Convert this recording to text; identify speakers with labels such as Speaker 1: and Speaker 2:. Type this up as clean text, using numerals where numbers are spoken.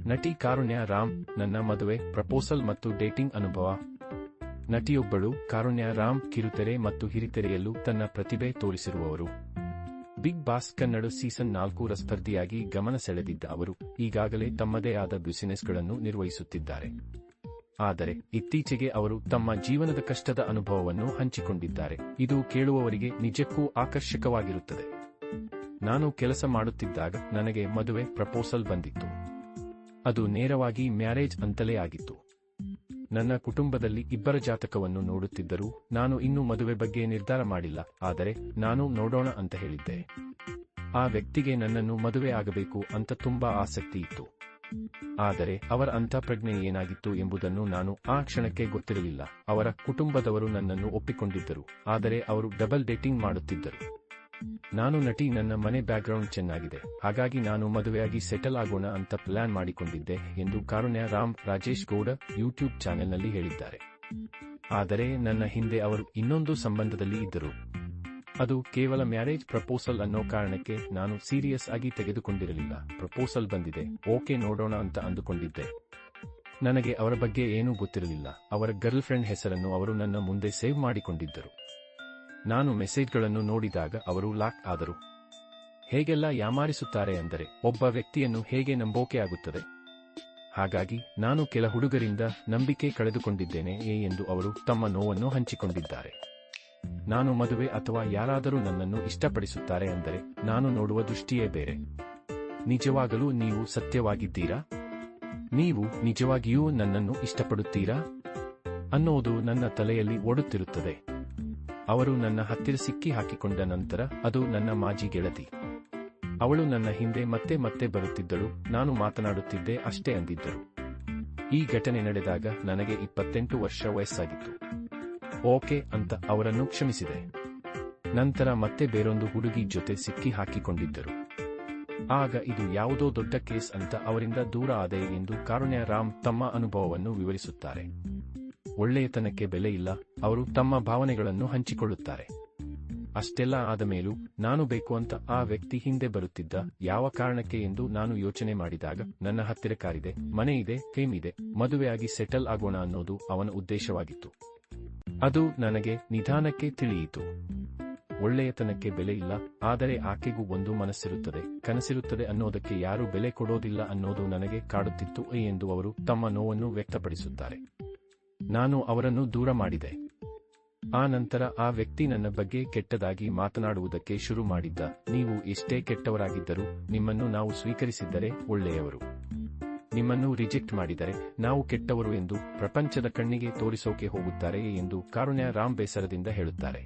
Speaker 1: ನಟಿ ಕಾರುಣ್ಯ ರಾಮ್, ನನ್ನ ಮದುವೆ, ಪ್ರಪೋಸಲ್ ಮತ್ತು ಡೇಟಿಂಗ್ ಅನುಭವ. ನಟಿಯೊಬ್ಬಳು ಕಾರುಣ್ಯ ರಾಮ್ ಕಿರುತೆರೆ ಮತ್ತು ಹಿರಿತೆರೆಯಲ್ಲೂ ತನ್ನ ಪ್ರತಿಭೆ ತೋರಿಸಿರುವವರು. ಬಿಗ್ ಬಾಸ್ ಕನ್ನಡ ಸೀಸನ್ 4 ರ ಸ್ಪರ್ಧಿಯಾಗಿ ಗಮನ ಸೆಳೆದಿದ್ದ ಅವರು ಈಗಾಗಲೇ ತಮ್ಮದೇ ಆದ ಬಿಸಿನೆಸ್ಗಳನ್ನು ನಿರ್ವಹಿಸುತ್ತಿದ್ದಾರೆ. ಆದರೆ ಇತ್ತೀಚೆಗೆ ಅವರು ತಮ್ಮ ಜೀವನದ ಕಷ್ಟದ ಅನುಭವವನ್ನು ಹಂಚಿಕೊಂಡಿದ್ದಾರೆ. ಇದು ಕೇಳುವವರಿಗೆ ನಿಜಕ್ಕೂ ಆಕರ್ಷಕವಾಗಿರುತ್ತದೆ. ನಾನು ಕೆಲಸ ಮಾಡುತ್ತಿದ್ದಾಗ ನನಗೆ ಮದುವೆ ಪ್ರಪೋಸಲ್ ಬಂದಿತ್ತು. ಅದು ನೇರವಾಗಿ ಮ್ಯಾರೇಜ್ ಅಂತಲೇ ಆಗಿತ್ತು. ನನ್ನ ಕುಟುಂಬದಲ್ಲಿ ಇಬ್ಬರ ಜಾತಕವನ್ನು ನೋಡುತ್ತಿದ್ದರೂ ನಾನು ಇನ್ನೂ ಮದುವೆ ಬಗ್ಗೆ ನಿರ್ಧಾರ ಮಾಡಿಲ್ಲ. ಆದರೆ ನಾನು ನೋಡೋಣ ಅಂತ ಹೇಳಿದ್ದೆ. ಆ ವ್ಯಕ್ತಿಗೆ ನನ್ನನ್ನು ಮದುವೆ ಆಗಬೇಕು ಅಂತ ತುಂಬಾ ಆಸಕ್ತಿ ಇತ್ತು. ಆದರೆ ಅವರ ಅಂತಃಪ್ರಜ್ಞೆ ಏನಾಗಿತ್ತು ಎಂಬುದನ್ನು ನಾನು ಆ ಕ್ಷಣಕ್ಕೆ ಗೊತ್ತಿರಲಿಲ್ಲ. ಅವರ ಕುಟುಂಬದವರು ನನ್ನನ್ನು ಒಪ್ಪಿಕೊಂಡಿದ್ದರು, ಆದರೆ ಅವರು ಡಬಲ್ ಡೇಟಿಂಗ್ ಮಾಡುತ್ತಿದ್ದರು. ನಾನು ನಟಿ, ನನ್ನ ಮನೆ ಬ್ಯಾಕ್ಗ್ರೌಂಡ್ ಚೆನ್ನಾಗಿದೆ, ಹಾಗಾಗಿ ನಾನು ಮದುವೆಯಾಗಿ ಸೆಟಲ್ ಆಗೋಣ ಅಂತ ಪ್ಲಾನ್ ಮಾಡಿಕೊಂಡಿದ್ದೆ ಎಂದು ಕಾರುಣ್ಯ ರಾಮ್ ರಾಜೇಶ್ ಗೌಡ ಯೂಟ್ಯೂಬ್ ಚಾನೆಲ್ನಲ್ಲಿ ಹೇಳಿದ್ದಾರೆ. ಆದರೆ ನನ್ನ ಹಿಂದೆ ಅವರು ಇನ್ನೊಂದು ಸಂಬಂಧದಲ್ಲಿ ಇದ್ದರು. ಅದು ಕೇವಲ ಮ್ಯಾರೇಜ್ ಪ್ರಪೋಸಲ್ ಅನ್ನೋ ಕಾರಣಕ್ಕೆ ನಾನು ಸೀರಿಯಸ್ ಆಗಿ ತೆಗೆದುಕೊಂಡಿರಲಿಲ್ಲ. ಪ್ರಪೋಸಲ್ ಬಂದಿದೆ, ಓಕೆ ನೋಡೋಣ ಅಂತ ಅಂದುಕೊಂಡಿದ್ದೆ. ನನಗೆ ಅವರ ಬಗ್ಗೆ ಏನೂ ಗೊತ್ತಿರಲಿಲ್ಲ. ಅವರ ಗರ್ಲ್ ಫ್ರೆಂಡ್ ಹೆಸರನ್ನು ಅವರು ನನ್ನ ಮುಂದೆ ಸೇವ್ ಮಾಡಿಕೊಂಡಿದ್ದರು. ನಾನು ಮೆಸೇಜ್ಗಳನ್ನು ನೋಡಿದಾಗ ಅವರು ಲಾಕ್ ಆದರು. ಹೇಗೆಲ್ಲ ಯಾಮಾರಿಸುತ್ತಾರೆ ಅಂದರೆ, ಒಬ್ಬ ವ್ಯಕ್ತಿಯನ್ನು ಹೇಗೆ ನಂಬೋಕೆ ಆಗುತ್ತದೆ? ಹಾಗಾಗಿ ನಾನು ಕೆಲ ಹುಡುಗರಿಂದ ನಂಬಿಕೆ ಕಳೆದುಕೊಂಡಿದ್ದೇನೆ ಎಂದು ಅವರು ತಮ್ಮ ನೋವನ್ನು ಹಂಚಿಕೊಂಡಿದ್ದಾರೆ. ನಾನು ಮದುವೆ ಅಥವಾ ಯಾರಾದರೂ ನನ್ನನ್ನು ಇಷ್ಟಪಡಿಸುತ್ತಾರೆ ಅಂದರೆ ನಾನು ನೋಡುವ ದೃಷ್ಟಿಯೇ ಬೇರೆ. ನಿಜವಾಗಲೂ ನೀವು ಸತ್ಯವಾಗಿದ್ದೀರಾ? ನೀವು ನಿಜವಾಗಿಯೂ ನನ್ನನ್ನು ಇಷ್ಟಪಡುತ್ತೀರಾ ಅನ್ನೋದು ನನ್ನ ತಲೆಯಲ್ಲಿ ಓಡುತ್ತಿರುತ್ತದೆ. ಅವರು ನನ್ನ ಹತ್ತಿರ ಸಿಕ್ಕಿ ಹಾಕಿಕೊಂಡ ನಂತರ ಅದು ನನ್ನ ಮಾಜಿ ಗೆಳತಿ. ಅವಳು ನನ್ನ ಹಿಂದೆ ಮತ್ತೆ ಮತ್ತೆ ಬರುತ್ತಿದ್ದಳು, ನಾನು ಮಾತನಾಡುತ್ತಿದ್ದೆ ಅಷ್ಟೇ ಅಂದಿದ್ದರು. ಈ ಘಟನೆ ನಡೆದಾಗ ನನಗೆ 28 ವರ್ಷ ವಯಸ್ಸಾಗಿತ್ತು. ಓಕೆ ಅಂತ ಅವರನ್ನು ಕ್ಷಮಿಸಿದೆ. ನಂತರ ಮತ್ತೆ ಬೇರೊಂದು ಹುಡುಗಿ ಜೊತೆ ಸಿಕ್ಕಿ ಹಾಕಿಕೊಂಡಿದ್ದರು. ಆಗ ಇದು ಯಾವುದೋ ದೊಡ್ಡ ಕೇಸ್ ಅಂತ ಅವರಿಂದ ದೂರ ಆದೆ ಎಂದು ಕಾರುಣ್ಯ ರಾಮ್ ತಮ್ಮ ಅನುಭವವನ್ನು ವಿವರಿಸುತ್ತಾರೆ. ಒಳ್ಳೆಯತನಕ್ಕೆ ಬೆಲೆ ಇಲ್ಲ, ಅವರು ತಮ್ಮ ಭಾವನೆಗಳನ್ನು ಹಂಚಿಕೊಳ್ಳುತ್ತಾರೆ. ಅಷ್ಟೆಲ್ಲ ಆದ ಮೇಲೂ ನಾನು ಬೇಕು ಅಂತ ಆ ವ್ಯಕ್ತಿ ಹಿಂದೆ ಬರುತ್ತಿದ್ದ. ಯಾವ ಕಾರಣಕ್ಕೆ ಎಂದು ನಾನು ಯೋಚನೆ ಮಾಡಿದಾಗ ನನ್ನ ಹತ್ತಿರ ಕಾರಿದೆ, ಮನೆ ಇದೆ, ಫೇಮ್ ಇದೆ, ಮದುವೆಯಾಗಿ ಸೆಟಲ್ ಆಗೋಣ ಅನ್ನೋದು ಅವನ ಉದ್ದೇಶವಾಗಿತ್ತು. ಅದು ನನಗೆ ನಿಧಾನಕ್ಕೆ ತಿಳಿಯಿತು. ಒಳ್ಳೆಯತನಕ್ಕೆ ಬೆಲೆ ಇಲ್ಲ, ಆದರೆ ಆಕೆಗೂ ಒಂದು ಮನಸ್ಸಿರುತ್ತದೆ, ಕನಸಿರುತ್ತದೆ ಅನ್ನೋದಕ್ಕೆ ಯಾರೂ ಬೆಲೆ ಕೊಡೋದಿಲ್ಲ ಅನ್ನೋದು ನನಗೆ ಕಾಡುತ್ತಿತ್ತು ಎಂದು ಅವರು ತಮ್ಮ ನೋವನ್ನು ವ್ಯಕ್ತಪಡಿಸುತ್ತಾರೆ. ನಾನು ಅವರನ್ನು ದೂರ ಮಾಡಿದೆ. ಆ ನಂತರ ಆ ವ್ಯಕ್ತಿ ನನ್ನ ಬಗ್ಗೆ ಕೆಟ್ಟದಾಗಿ ಮಾತನಾಡುವುದಕ್ಕೆ ಶುರು ಮಾಡಿದ್ದ. ನೀವು ಎಷ್ಟೇ ಕೆಟ್ಟವರಾಗಿದ್ದರೂ ನಿಮ್ಮನ್ನು ನಾವು ಸ್ವೀಕರಿಸಿದ್ದರೆ ಒಳ್ಳೆಯವರು, ನಿಮ್ಮನ್ನು ರಿಜೆಕ್ಟ್ ಮಾಡಿದರೆ ನಾವು ಕೆಟ್ಟವರು ಎಂದು ಪ್ರಪಂಚದ ಕಣ್ಣಿಗೆ ತೋರಿಸೋಕೆ ಹೋಗುತ್ತಾರೆ ಎಂದು ಕಾರುಣ್ಯ ರಾಮ್ ಬೇಸರದಿಂದ ಹೇಳುತ್ತಾರೆ.